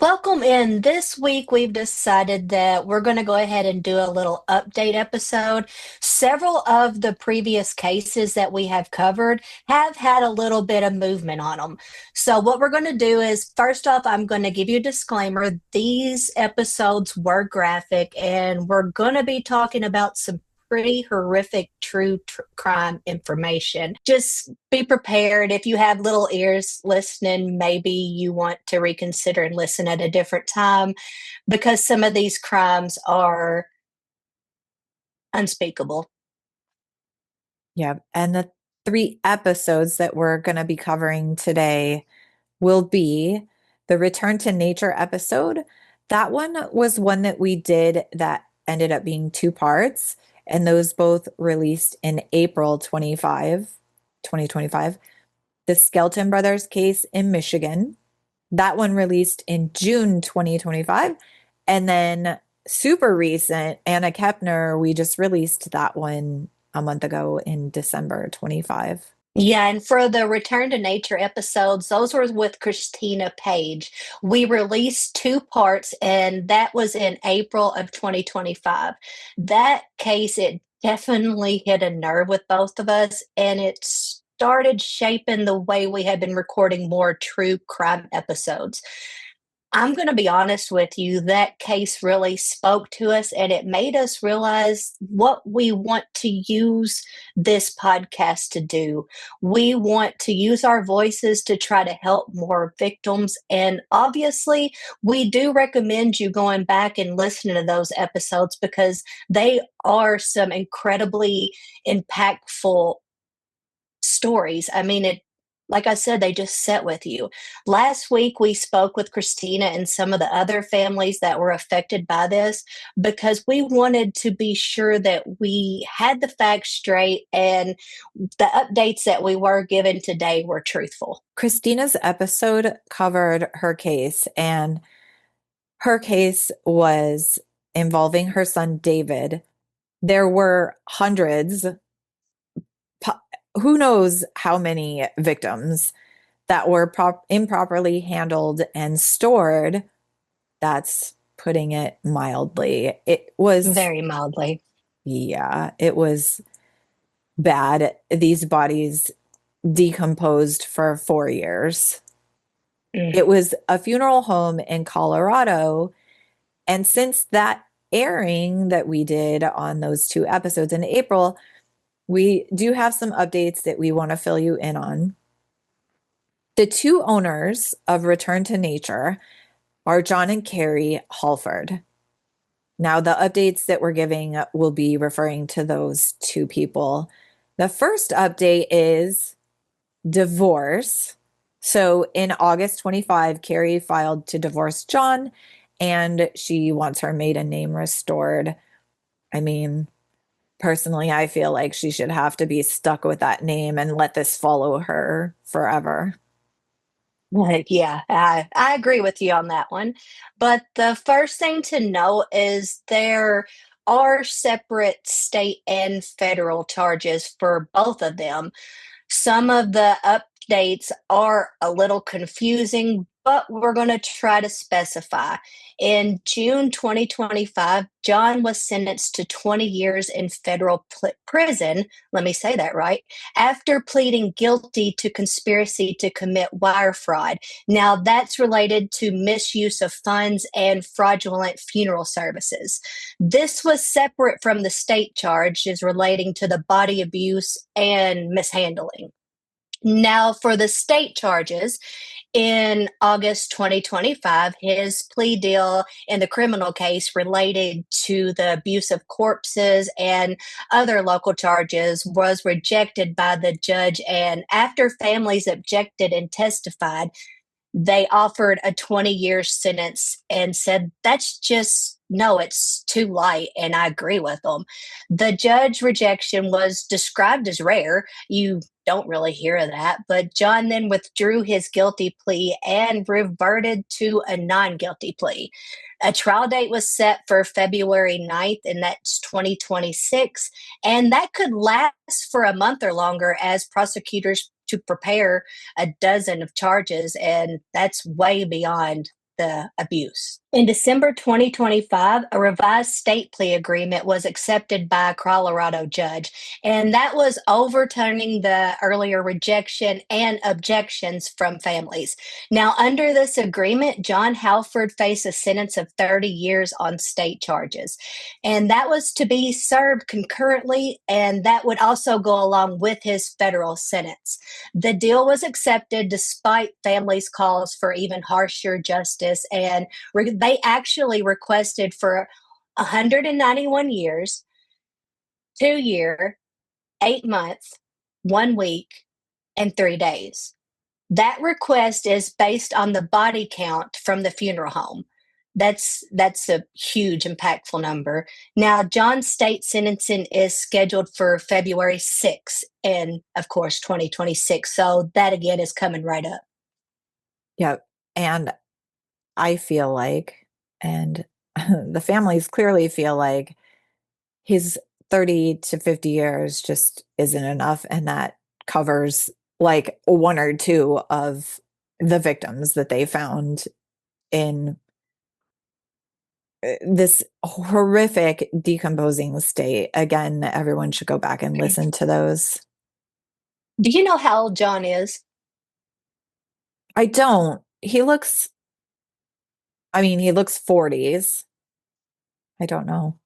Welcome in. This week, we've decided that we're going to go ahead and do a little update episode. Several of the previous cases that we have covered have had a little bit of movement on them. So, what we're going to do is first off, I'm going to give you a disclaimer. These episodes were graphic, and we're going to be talking about some pretty horrific true crime information. Just be prepared. If you have little ears listening, maybe you want to reconsider and listen at a different time because some of these crimes are unspeakable. Yeah. And the three episodes that we're going to be covering today will be the Return to Nature episode. That one was one that we did that ended up being two parts, and those both released in April 2025. The Skelton Brothers case in Michigan. That one released in June 2025. And then super recent, Anna Kepner, we just released that one a month ago in December 25. Yeah, and for the Return to Nature episodes, those were with Christina Page. We released two parts, and that was in April of 2025. That case, it definitely hit a nerve with both of us, and it started shaping the way we had been recording more true crime episodes. I'm going to be honest with you, that case really spoke to us and it made us realize what we want to use this podcast to do. We want to use our voices to try to help more victims. And obviously, we do recommend you going back and listening to those episodes because they are some incredibly impactful stories. I mean, like I said, they just set with you. Last week, we spoke with Christina and some of the other families that were affected by this because we wanted to be sure that we had the facts straight and the updates that we were given today were truthful. Christina's episode covered her case, and her case was involving her son, David. There were hundreds, who knows how many victims that were improperly handled and stored. That's putting it mildly. It was, Very mildly. yeah, it was bad. These bodies decomposed for 4 years. Mm. It was a funeral home in Colorado. And since that airing that we did on those two episodes in April, we do have some updates that we want to fill you in on. The two owners of Return to Nature are John and Carrie Halford. Now, the updates that we're giving will be referring to those two people. The first update is divorce. So in August 25, Carrie filed to divorce John, and she wants her maiden name restored. I mean, personally, I feel like she should have to be stuck with that name and let this follow her forever. Yeah, I agree with you on that one. But the first thing to note is there are separate state and federal charges for both of them. Some of the updates are a little confusing, but we're going to try to specify. In June 2025, John was sentenced to 20 years in federal prison. Let me say that right. After pleading guilty to conspiracy to commit wire fraud. Now, that's related to misuse of funds and fraudulent funeral services. This was separate from the state charges relating to the body abuse and mishandling. Now, for the state charges, in August 2025, his plea deal in the criminal case related to the abuse of corpses and other local charges was rejected by the judge. And after families objected and testified, they offered a 20-year sentence and said, that's just, no, it's too light. And I agree with them. The judge rejection was described as rare. You don't really hear that. But John then withdrew his guilty plea and reverted to a non guilty plea. A trial date was set for February 9th, and that's 2026. And that could last for a month or longer as prosecutors to prepare a dozen of charges, and that's way beyond the abuse. In December 2025, a revised state plea agreement was accepted by a Colorado judge, and that was overturning the earlier rejection and objections from families. Now, under this agreement, John Halford faced a sentence of 30 years on state charges, and that was to be served concurrently, and that would also go along with his federal sentence. The deal was accepted despite families' calls for even harsher justice, and they actually requested for 191 years, 2 year, 8 months, 1 week, and 3 days. That request is based on the body count from the funeral home. That's a huge, impactful number. Now, John's state sentencing is scheduled for February 6th, and of course, 2026. So that again is coming right up. Yep. And I feel like, and the families clearly feel like his 30 to 50 years just isn't enough. And that covers like one or two of the victims that they found in this horrific decomposing state. Again, everyone should go back and listen to those. Do you know how old John is? I don't. He looks 40s. I don't know.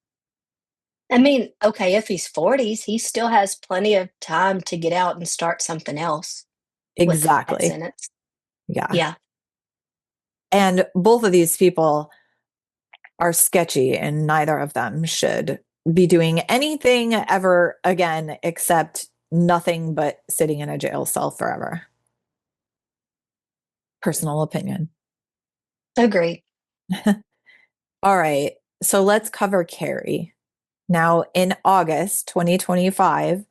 I mean, okay, if he's 40s, he still has plenty of time to get out and start something else with that Exactly. sentence. Yeah. Yeah. And both of these people are sketchy, and neither of them should be doing anything ever again except nothing but sitting in a jail cell forever. Personal opinion. Agree. All right. So let's cover Carrie. Now, in August 2025,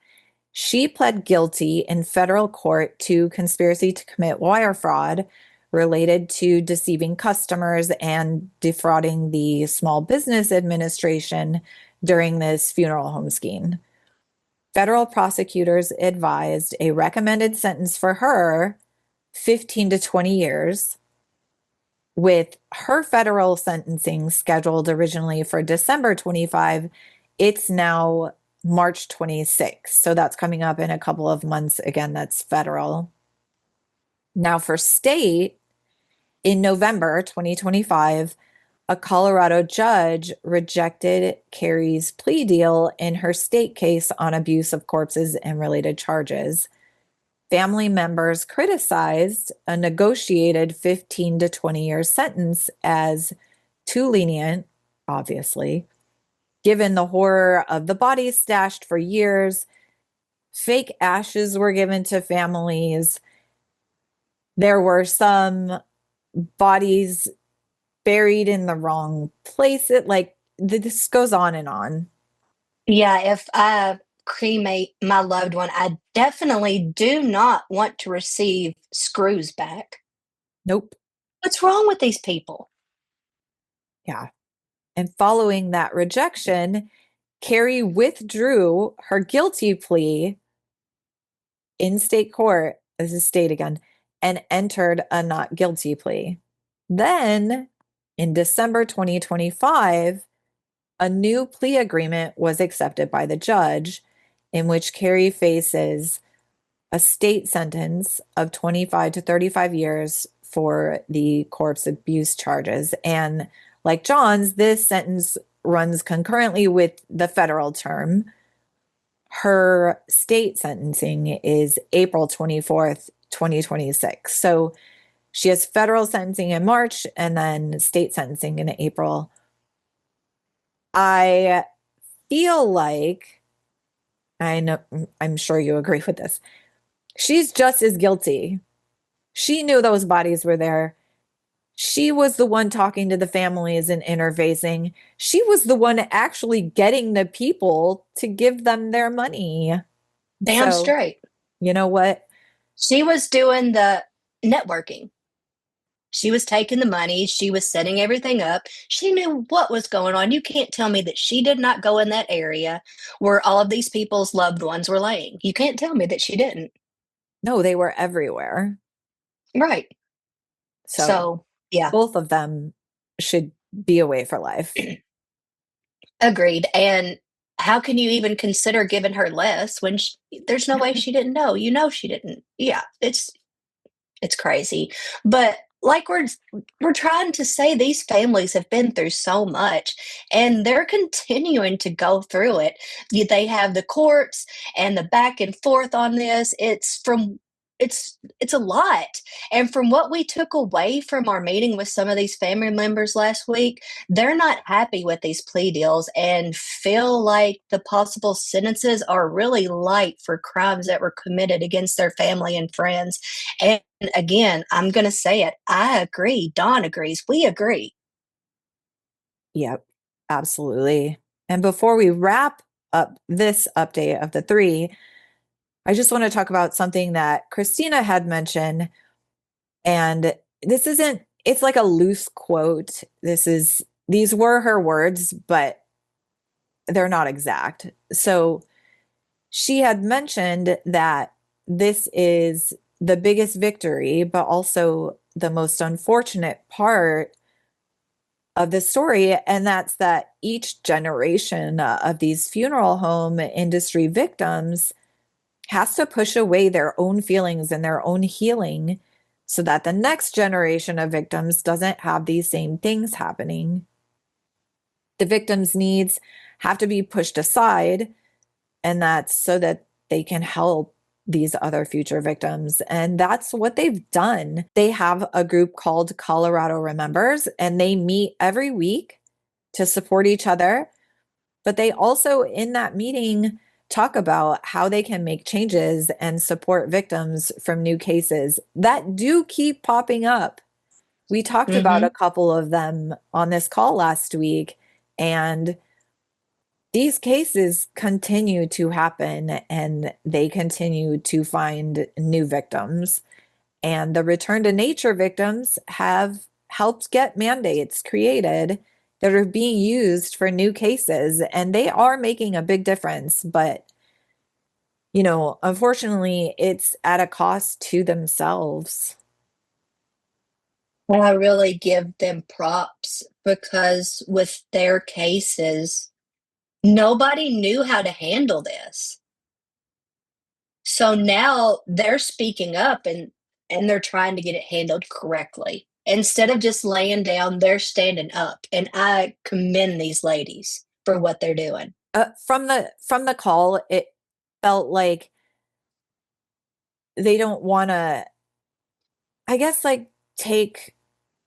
she pled guilty in federal court to conspiracy to commit wire fraud related to deceiving customers and defrauding the Small Business Administration during this funeral home scheme. Federal prosecutors advised a recommended sentence for her 15 to 20 years, with her federal sentencing scheduled originally for December 25. It's now March 26th. So that's coming up in a couple of months. Again, that's federal. Now, for state, in November 2025, a Colorado judge rejected Carrie's plea deal in her state case on abuse of corpses and related charges. Family members criticized a negotiated 15 to 20 year sentence as too lenient, obviously, given the horror of the bodies stashed for years. Fake ashes were given to families. There were some bodies buried in the wrong place. This goes on and on. Yeah, if I cremate my loved one, I definitely do not want to receive screws back. Nope. What's wrong with these people? Yeah. And following that rejection, Carrie withdrew her guilty plea in state court, this is state again, and entered a not guilty plea. Then in December 2025, a new plea agreement was accepted by the judge, in which Carrie faces a state sentence of 25 to 35 years for the corpse abuse charges. And like John's, this sentence runs concurrently with the federal term. Her state sentencing is April 24th, 2026. So she has federal sentencing in March and then state sentencing in April. I feel like, I know, I'm sure you agree with this, she's just as guilty. She knew those bodies were there. She was the one talking to the families and interfacing. She was the one actually getting the people to give them their money. Damn So, straight. you know what? She was doing the networking. She was taking the money. She was setting everything up. She knew what was going on. You can't tell me that she did not go in that area where all of these people's loved ones were laying. You can't tell me that she didn't. No, they were everywhere. Right. So, So, Yeah. both of them should be away for life. Agreed. And how can you even consider giving her less when there's no way she didn't know? You know she didn't. Yeah, it's crazy. But like we're trying to say, these families have been through so much and they're continuing to go through it. They have the courts and the back and forth on this. It's a lot. And from what we took away from our meeting with some of these family members last week, they're not happy with these plea deals and feel like the possible sentences are really light for crimes that were committed against their family and friends. And again, I'm going to say it. I agree. Dawn agrees. We agree. Yep, absolutely. And before we wrap up this update of the three, I just want to talk about something that Christina had mentioned. And this isn't, it's like a loose quote. These were her words, but they're not exact. So she had mentioned that this is the biggest victory, but also the most unfortunate part of the story. And that's that each generation of these funeral home industry victims has to push away their own feelings and their own healing so that the next generation of victims doesn't have these same things happening. The victims' needs have to be pushed aside, and that's so that they can help these other future victims. And that's what they've done. They have a group called Colorado Remembers, and they meet every week to support each other. But they also, in that meeting, talk about how they can make changes and support victims from new cases that do keep popping up. We talked about a Hmm. couple of them on this call last week, and these cases continue to happen and they continue to find new victims. And the return to nature victims have helped get mandates created that are being used for new cases, and they are making a big difference. But, unfortunately, it's at a cost to themselves. I really give them props because with their cases, nobody knew how to handle this. So now they're speaking up and they're trying to get it handled correctly. Instead of just laying down, they're standing up. And I commend these ladies for what they're doing. From the call, it felt like they don't want to, I guess, like take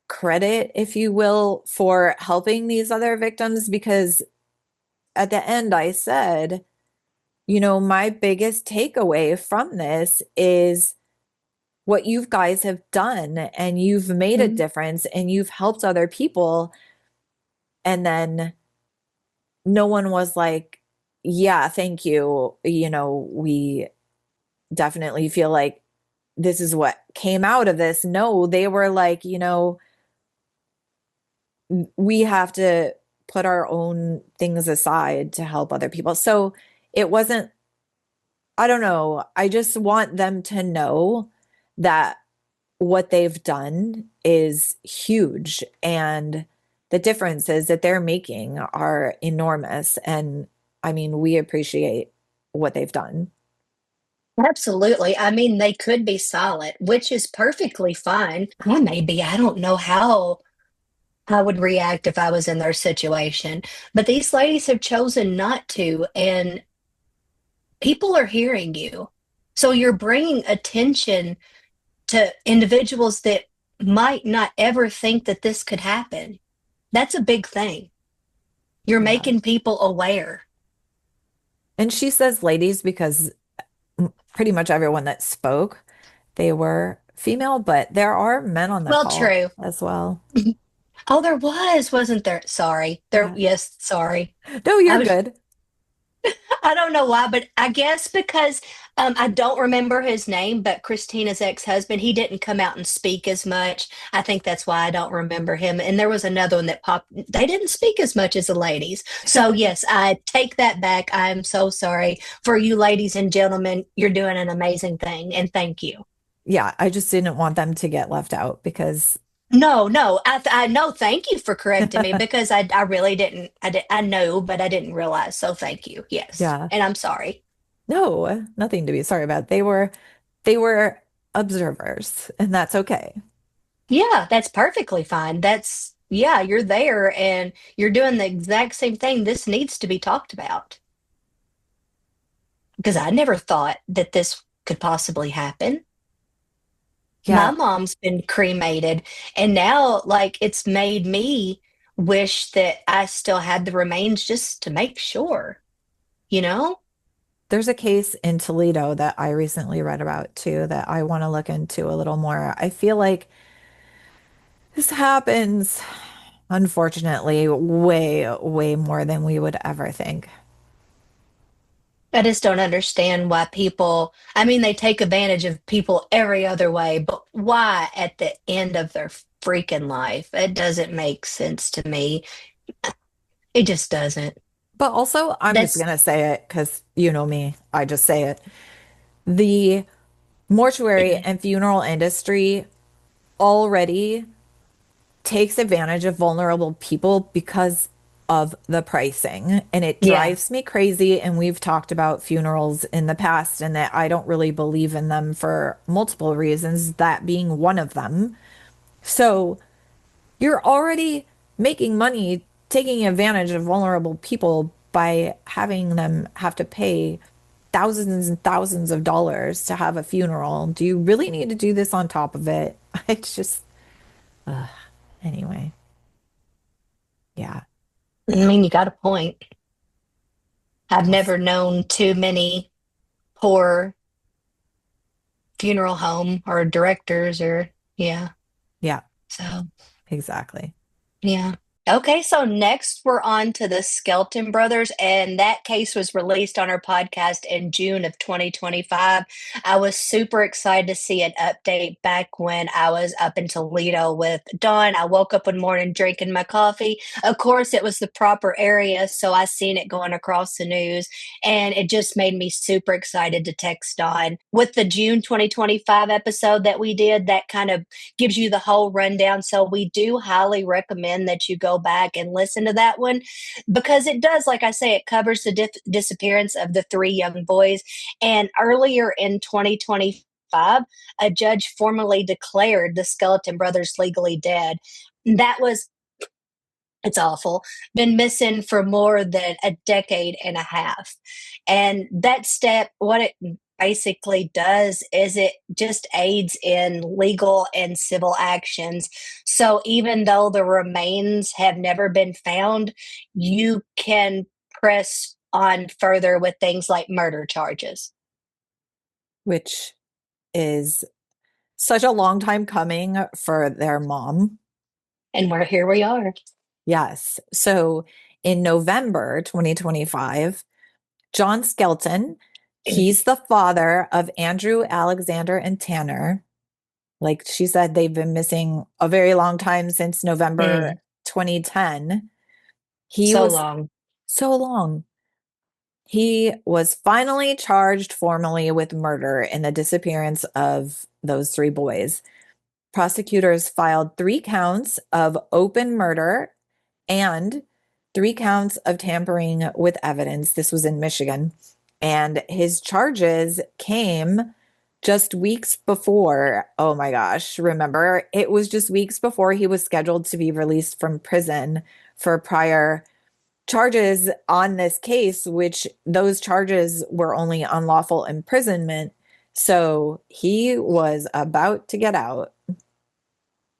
credit, if you will, for helping these other victims because at the end I said, my biggest takeaway from this is what you guys have done and you've made a Mhm. difference and you've helped other people. And then no one was like, yeah, thank you. We definitely feel like this is what came out of this. No, they were like, we have to put our own things aside to help other people. So it wasn't, I don't know. I just want them to know that what they've done is huge and the differences that they're making are enormous. And I mean, we appreciate what they've done. Absolutely. I mean, they could be silent, which is perfectly fine. I may be. I don't know how I would react if I was in their situation. But these ladies have chosen not to, and people are hearing you. So you're bringing attention to individuals that might not ever think that this could happen. That's a big thing. You're Yeah. making people aware. And she says ladies because pretty much everyone that spoke, they were female, but there are men on the Well, call true. as well. Oh, there was, wasn't there? Sorry. There, Yeah. yes, sorry. No, I you're was good. I don't know why, but I guess because I don't remember his name, but Christina's ex-husband, he didn't come out and speak as much. I think that's why I don't remember him. And there was another one that popped. They didn't speak as much as the ladies. So yes, I take that back. I'm so sorry for you ladies and gentlemen. You're doing an amazing thing, and thank you. Yeah, I just didn't want them to get left out because No, no, I know. Thank you for correcting me because I really didn't. I know, but I didn't realize. So thank you. Yes, Yeah. and I'm sorry. No, nothing to be sorry about. They were observers, and that's okay. Yeah, that's perfectly fine. That's yeah, you're there and you're doing the exact same thing. This needs to be talked about because I never thought that this could possibly happen. My Yeah, mom's been cremated, and now like it's made me wish that I still had the remains just to make sure, you know? there's a case in Toledo that I recently read about too that I want to look into a little more. I feel like this happens, unfortunately, way, way more than we would ever think. I just don't understand why people, I mean, they take advantage of people every other way, but why at the end of their freaking life? It doesn't make sense to me. It just doesn't. But also, I'm just That's, gonna say it because you know me, I just say it. The mortuary and funeral industry already takes advantage of vulnerable people because of the pricing. And it yeah. drives me crazy. And we've talked about funerals in the past and that I don't really believe in them for multiple reasons, that being one of them. So you're already making money taking advantage of vulnerable people by having them have to pay thousands and thousands of dollars to have a funeral. Do you really need to do this on top of it? It's just, anyway, yeah. I mean, you got a point. I've Yes. never known too many poor funeral home or directors or, yeah. Yeah, So. exactly. Yeah. Okay, so next we're on to the Skelton brothers, and that case was released on our podcast in June of 2025. I was super excited to see an update back when I was up in Toledo with Dawn. I woke up one morning drinking my coffee. Of course, it was the proper area, so I seen it going across the news, and it just made me super excited to text Dawn. With the June 2025 episode that we did, that kind of gives you the whole rundown. So we do highly recommend that you go back and listen to that one because it does, like I say, it covers the disappearance of the three young boys. And earlier in 2025, a judge formally declared the Skeleton Brothers legally dead. That was it's awful, been missing for more than a decade and a half. And that step, what it basically does is it just aids in legal and civil actions. So even though the remains have never been found, you can press on further with things like murder charges. Which is such a long time coming for their mom. And we're here we are. Yes. So in November 2025, John Skelton, he's the father of Andrew, Alexander, and Tanner. Like she said, they've been missing a very long time since November Mm, 2010. He so was long. so long. He was finally charged formally with murder in the disappearance of those three boys. Prosecutors filed 3 counts of open murder and 3 counts of tampering with evidence. This was in Michigan. And his charges came just weeks before. Oh my gosh, remember? It was just weeks before he was scheduled to be released from prison for prior charges on this case, which those charges were only unlawful imprisonment. So he was about to get out.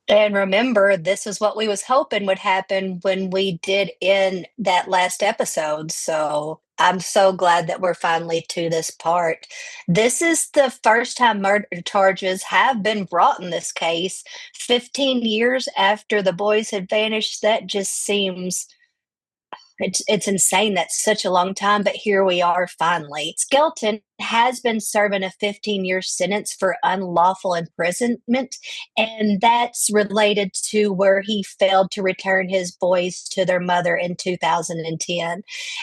And remember, this is what we was hoping would happen when we did in that last episode. So I'm so glad that we're finally to this part. This is the first time murder charges have been brought in this case. 15 years after the boys had vanished, that just seems it's insane. That's such a long time, but here we are finally. Skelton has been serving a 15-year sentence for unlawful imprisonment, and that's related to where he failed to return his boys to their mother in 2010.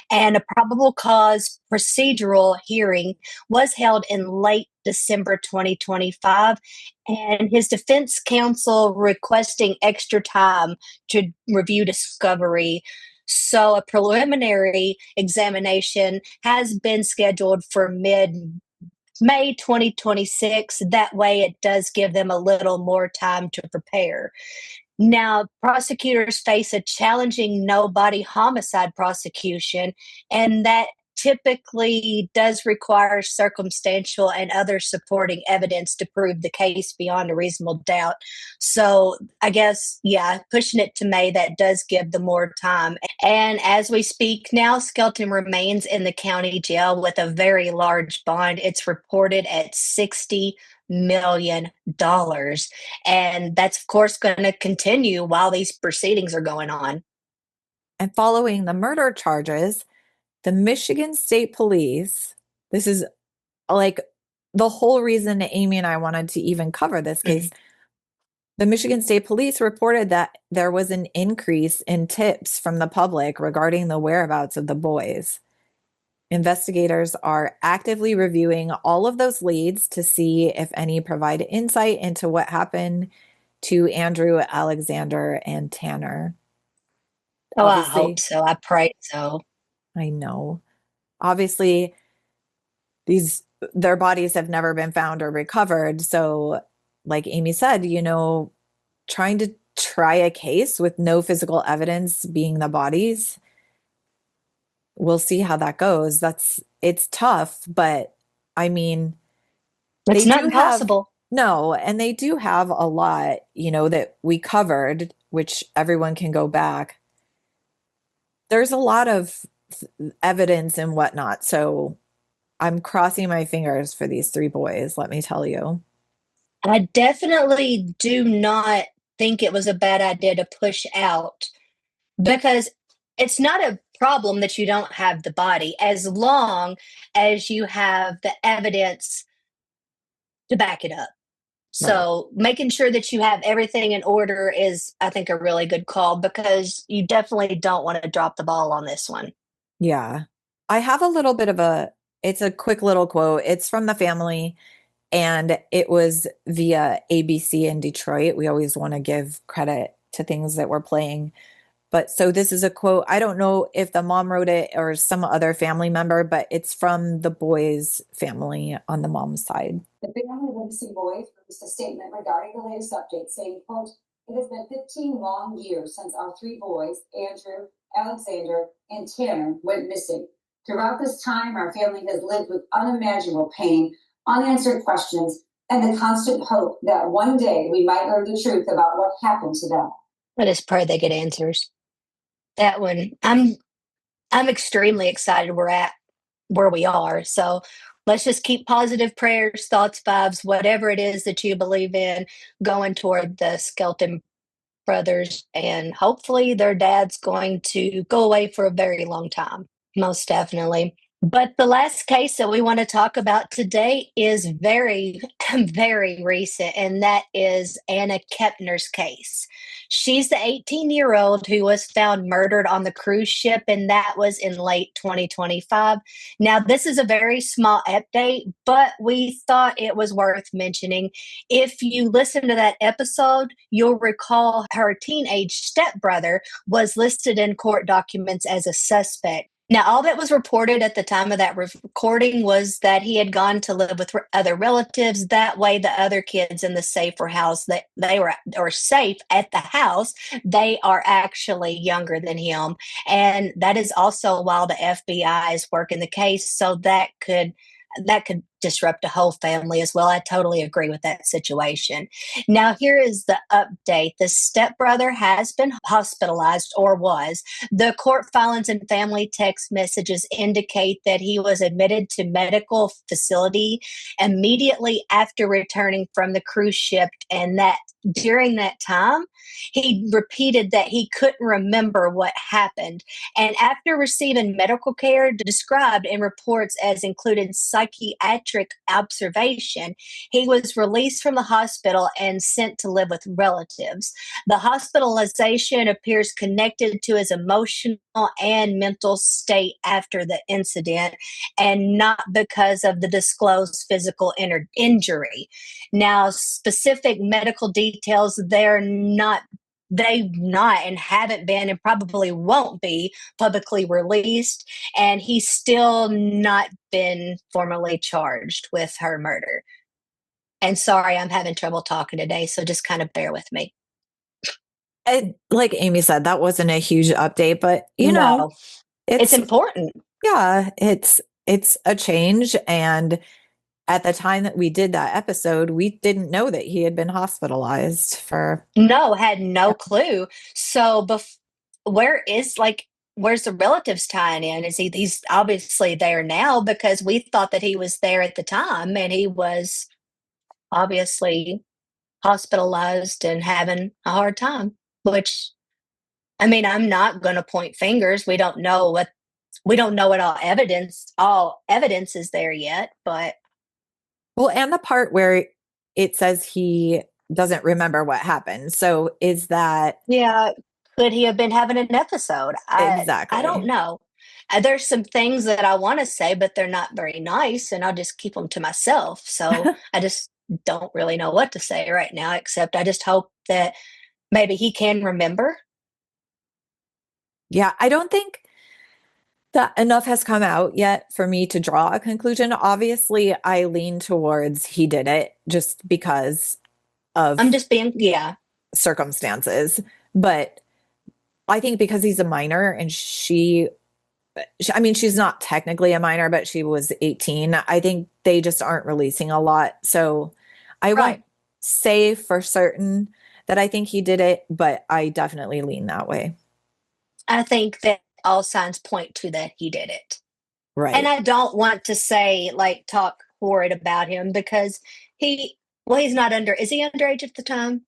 And a probable cause procedural hearing was held in late December 2025, and his defense counsel requesting extra time to review discovery. So, a preliminary examination has been scheduled for May 2026. That way, it does give them a little more time to prepare. Now, prosecutors face a challenging no body homicide prosecution, and that typically does require circumstantial and other supporting evidence to prove the case beyond a reasonable doubt. So, I guess, yeah, pushing it to May, that does give them more time. And as we speak now, Skelton remains in the county jail with a very large bond. It's reported at $60 million. And that's, of course, going to continue while these proceedings are going on. And following the murder charges, the Michigan State Police, this is like the whole reason Amy and I wanted to even cover this case. Mhm. The Michigan State Police reported that there was an increase in tips from the public regarding the whereabouts of the boys. Investigators are actively reviewing all of those leads to see if any provide insight into what happened to Andrew, Alexander, and Tanner. Oh, I hope Obviously, so. I pray so. I know. Obviously, these their bodies have never been found or recovered. So, like Amy said, trying to try a case with no physical evidence being the bodies, we'll see how that goes. It's tough, but I mean, It's they not do have impossible. no, and they do have a lot, that we covered, which everyone can go back. There's a lot of evidence and whatnot. So I'm crossing my fingers for these three boys, let me tell you. I definitely do not think it was a bad idea to push out, because it's not a problem that you don't have the body as long as you have the evidence to back it up. Right. So making sure that you have everything in order is, I think, a really good call, because you definitely don't want to drop the ball on this one. Yeah. I have a little bit of it's a quick little quote. It's from the family and it was via ABC in Detroit. We always want to give credit to things that we're playing. But so this is a quote. I don't know if the mom wrote it or some other family member, but it's from the boys' family on the mom's side. The family of the missing boys released a statement regarding the latest update, saying, quote, "It has been 15 long years since our three boys, Andrew, Alexander, and Tanner, went missing. Throughout this time, our family has lived with unimaginable pain, unanswered questions, and the constant hope that one day we might learn the truth about what happened to them." I just pray they get answers. That one, I'm extremely excited we're at where we are. So let's just keep positive prayers, thoughts, vibes, whatever it is that you believe in, going toward the Skelton brothers. And hopefully their dad's going to go away for a very long time. Most definitely. But the last case that we want to talk about today is very, very recent, and that is Anna Kepner's case. She's the 18-year-old who was found murdered on the cruise ship, and that was in late 2025. Now, this is a very small update, but we thought it was worth mentioning. If you listen to that episode, you'll recall her teenage stepbrother was listed in court documents as a suspect. Now, all that was reported at the time of that recording was that he had gone to live with other relatives. That way, the other kids in the safer house, that they were or safe at the house, they are actually younger than him. And that is also while the FBI is working the case, so that could disrupt a whole family as well. I totally agree with that situation. Now, here is the update. The stepbrother has been hospitalized, or was. The court filings and family text messages indicate that he was admitted to medical facility immediately after returning from the cruise ship, and that during that time, He repeated that he couldn't remember what happened. And after receiving medical care described in reports as included psychiatric observation, he was released from the hospital and sent to live with relatives. The hospitalization appears connected to his emotional and mental state after the incident and not because of the disclosed physical injury. Now, specific medical details, they not and haven't been and probably won't be publicly released, and he's still not been formally charged with her murder. And sorry, I'm having trouble talking today, so just kind of bear with me. And like Amy said, that wasn't a huge update, but No, it's it's important. yeah, it's a change. And at the time that we did that episode, we didn't know that he had been hospitalized for. No, had no Yeah. clue. So, where is like where's the relatives tying in? He's obviously there now because we thought that he was there at the time, and he was obviously hospitalized and having a hard time. Which, I mean, I'm not going to point fingers. We don't know what all evidence is there yet, but Well, and the part where it says he doesn't remember what happened. So is that yeah, could he have been having an episode? I don't exactly? know. There's some things that I want to say, but they're not very nice, and I'll just keep them to myself. So I just don't really know what to say right now, except I just hope that maybe he can remember. Yeah, I don't think that enough has come out yet for me to draw a conclusion. Obviously, I lean towards he did it just because I'm of just being, yeah, circumstances. But I think because he's a minor and I mean, she's not technically a minor, but she was 18. I think they just aren't releasing a lot. So I right. won't say for certain that I think he did it, but I definitely lean that way. I think that all signs point to that he did it. And Right. I don't want to say, like, talk horrid about him because he's not is he underage at the time?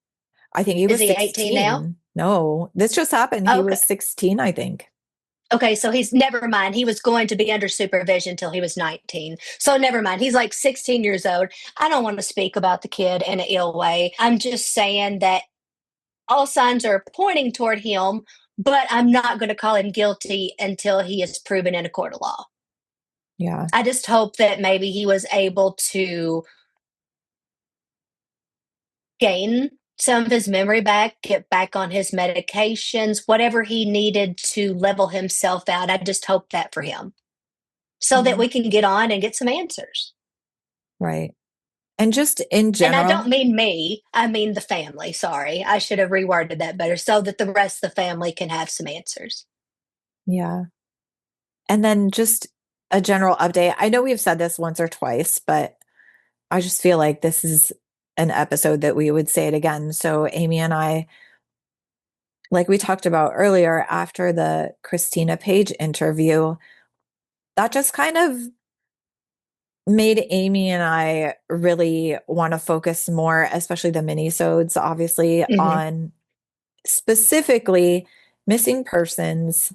I think he Is was he 18 now? 16. No, this just happened. He Okay. was 16, I think. Okay, so he's never mind. He was going to be under supervision until he was 19. So never mind. He's like 16 years old. I don't want to speak about the kid in an ill way. I'm just saying that all signs are pointing toward him, but I'm not going to call him guilty until he is proven in a court of law. Yeah. I just hope that maybe he was able to gain some of his memory back, get back on his medications, whatever he needed to level himself out. I just hope that for him so that Yeah. we can get on and get some answers. Right. And just in And I don't general, mean me, I mean the family. Sorry, I should have reworded that better so that the rest of the family can have some answers. yeah. And then just a general update. I know we've said this once or twice, but I just feel like this is an episode that we would say it again. So, Amy and I, like we talked about earlier, after the Christina Page interview, that just kind of made Amy and I really want to focus more, especially the minisodes, obviously, Hmm. on specifically missing persons,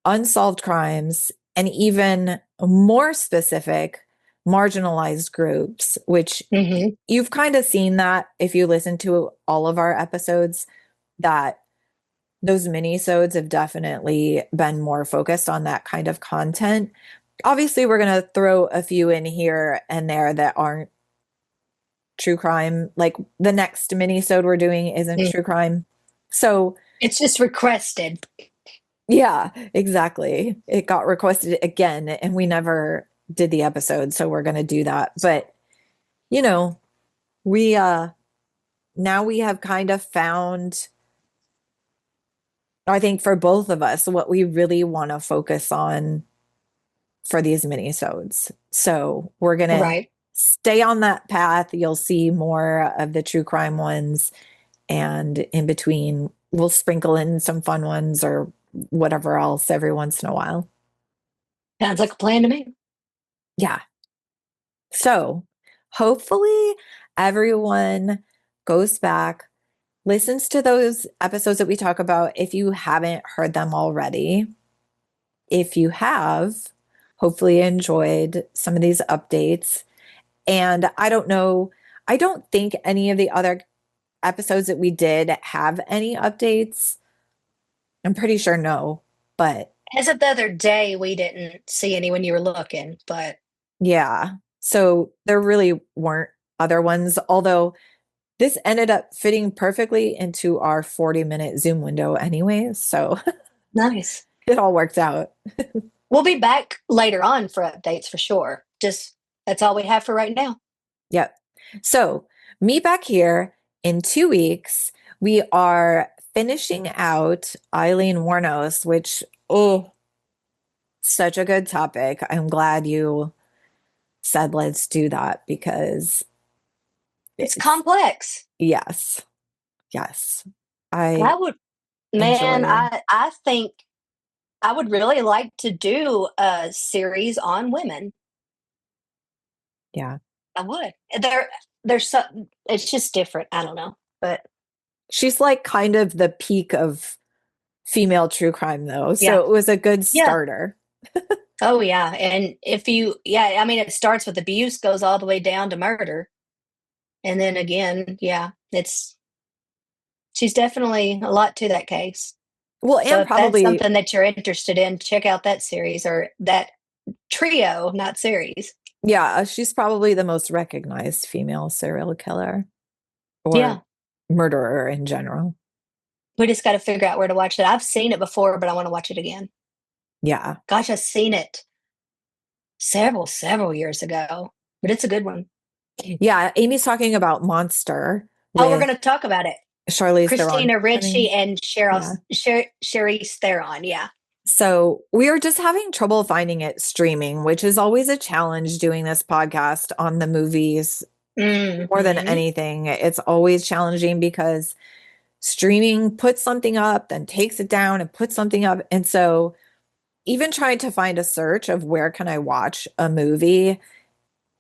unsolved crimes, and even more specific, marginalized groups, which Hmm. you've kind of seen that if you listen to all of our episodes, that those minisodes have definitely been more focused on that kind of content. Obviously, we're going to throw a few in here and there that aren't true crime. Like the next minisode we're doing isn't true crime. So, It's just requested. yeah, exactly. It got requested again and we never did the episode, so we're going to do that. But, you know, we now we have kind of found, I think for both of us, what we really want to focus on for these minisodes. So we're going to Right. stay on that path. You'll see more of the true crime ones, and in between, we'll sprinkle in some fun ones or whatever else every once in a while. Sounds like a plan to me. Yeah. So hopefully everyone goes back, listens to those episodes that we talk about if you haven't heard them already. If you have, hopefully enjoyed some of these updates. And I don't know, I don't think any of the other episodes that we did have any updates. I'm pretty sure no, but As of the other day, we didn't see any when you were looking, but yeah. So there really weren't other ones, although this ended up fitting perfectly into our 40-minute Zoom window anyway. So nice. it all worked out. We'll be back later on for updates for sure. Just that's all we have for right now. Yep. So meet back here in 2 weeks. We are finishing out Eileen Warnos, which, oh, such a good topic. I'm glad you said let's do that because It's complex. yes. Yes. I I would, man, enjoy. I think I would really like to do a series on women. Yeah. I would. There's so it's just different. I don't know, but She's like kind of the peak of female true crime though. So yeah, it was a good yeah. starter. Oh yeah, and if you, yeah, I mean, it starts with abuse, goes all the way down to murder, and then again, yeah, she's definitely a lot to that case. Well, So and if that's probably, something that you're interested in, check out that series or that trio, not series. yeah, she's probably the most recognized female serial killer Yeah, or murderer in general. we just got to figure out where to watch it. I've seen it before, but I want to watch it again. Yeah. Gosh, I've seen it several years ago, but it's a good one. Yeah. Amy's talking about Monster Oh, we're with going to talk about it. Charlize Theron. Christina I Ricci think. and Yeah. Charlize Theron. Yeah. So we are just having trouble finding it streaming, which is always a challenge doing this podcast on the movies more than Hmm. anything. It's always challenging because streaming puts something up, then takes it down and puts something up. And so even trying to find a search of where can I watch a movie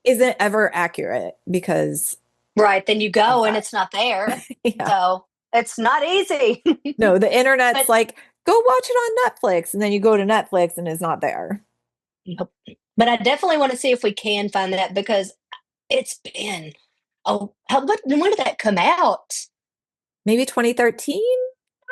isn't ever accurate because Right. Then you of go and that. it's not there. Yeah. So it's not easy. No, the internet's But like, go watch it on Netflix. And then you go to Netflix and it's not there. nope. But I definitely want to see if we can find that because it's been, oh, when did that come out? Maybe 2013?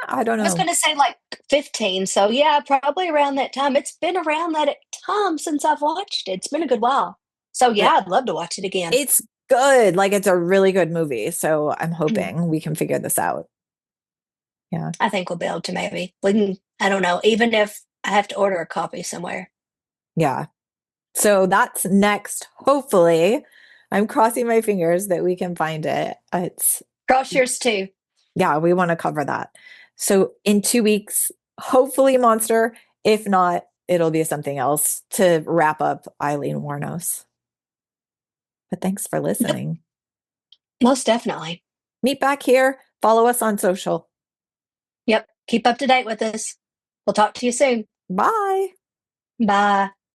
I don't I was know. going to say like 15. So yeah, probably around that time. It's been around that time since I've watched it. It's been a good while. So But yeah, I'd love to watch it again. it's good. Like it's a really good movie. So I'm Mm. hoping we can figure this out. Yeah. I think we'll be able to maybe. We can, I don't know, even if I have to order a copy somewhere. Yeah. So that's next. Hopefully, I'm crossing my fingers that we can find it. It's, Cross yours too. yeah, we want to cover that. So in 2 weeks, hopefully Monster. If not, it'll be something else to wrap up Eileen Warnos. But thanks for Yep, listening. most definitely. Meet back here. Follow us on social. Yep. Keep up to date with us. We'll talk to you soon. Bye. Bye.